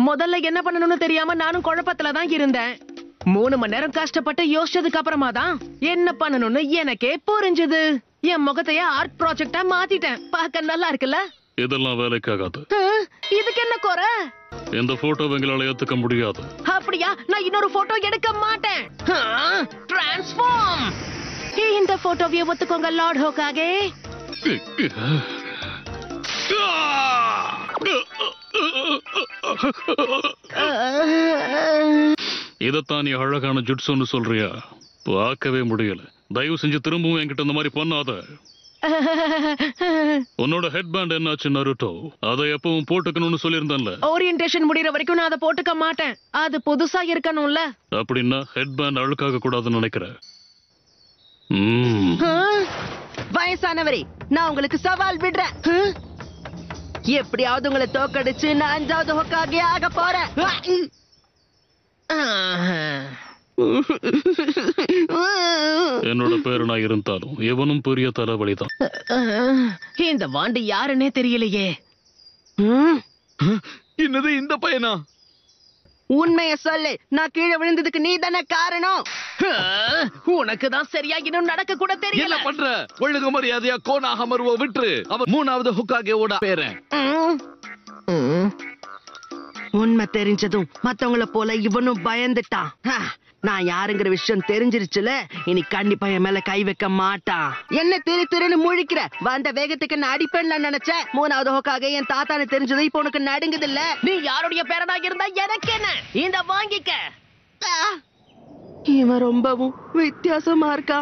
முதல்ல என்ன பண்ணணும்னு தெரியாம நானும் குழப்பத்துல தான் இருந்தேன். 3 மணி நேரம் கஷ்டப்பட்டு யோசிச்சதுக்கு அப்புறமா தான் என்ன பண்ணணும்னு எனக்கே புரிஞ்சது. என் முகத்தையே ஆர்ட் ப்ராஜெக்டா மாத்திட்டேன். பார்க்க நல்லா இருக்குல்ல? இதெல்லாம் வேலைக்காகாது. இதுக்கு என்ன குறை? இந்த போட்டோ எங்களால ஏத்துக்க முடியாது. அப்படியா? நான் இன்னொரு போட்டோ எடுக்க மாட்டேன். டிரான்ஸ்ஃபார்ம். இந்த போட்டோவை ஒத்துக்கோங்க லார்ட் ஹோகாகே. இதத்தான் நீ அழகான ஜுட்சுன்னு சொல்றியா? பார்க்கவே முடியல. தயவு செஞ்சு திரும்பவும் என்கிட்ட இந்த மாதிரி பண்ணாத. உன்னோட ஹெட் பேண்ட் என்னாச்சு நருட்டோ? அதை எப்பவும் போட்டுக்கணும்னு சொல்லியிருந்தேன்ல. ஓரியன்டேஷன் முடியற வரைக்கும் நான் அதை போட்டுக்க மாட்டேன். அது புதுசா இருக்கணும்ல. அப்படின்னா ஹெட் பேண்ட் அழுக்காக கூடாதுன்னு நினைக்கிறேன். வயசானவரே, நான் உங்களுக்கு சவால் விடுறேன். எப்படியாவது உங்களை தோக்கடிச்சு நான் 5வது ஹோக்காகே ஆக போறேன். என்னோட பேரு நான் இருந்தாலும் எவனும் பெரிய தலைவலிதான். இந்த வாண்டு யாருன்னே தெரியலையே. என்னது இந்த பையனா? உண்மைய சொல்லு, நான் கீழே விழுந்ததுக்கு நீ தானே காரணம். உனக்கு தான் சரியா இன்னும் நடக்க கூட தெரியல. என்ன பண்ற? ஒழுங்கு மரியாதையா கோனா ஹமருவ விட்டுரு. அவர் 3வது ஹோக்காகேவோட பேரன். உண்மை தெரிஞ்சதும் மத்தவங்கள போல இவனும் பயந்துட்டான். நான் யாருங்கிற விஷயம் தெரிஞ்சிருச்சுல, இனி கண்டிப்பா என் மேல கை வைக்க மாட்டான். என்ன திரு திருன்னு முழிக்கிற? வந்த வேகத்துக்கு நான் அடிப்பேன்னு நினைச்சேன். 3வது ஹோக்காகே என் தாத்தான்னு தெரிஞ்சது இப்ப உனக்கு நடுங்குது இல்ல? நீ யாருடைய பேரனா இருந்தா எனக்கு என்ன? இந்த வாங்கிக்க. இவன் ரொம்பவும் வித்தியாசமா இருக்கா.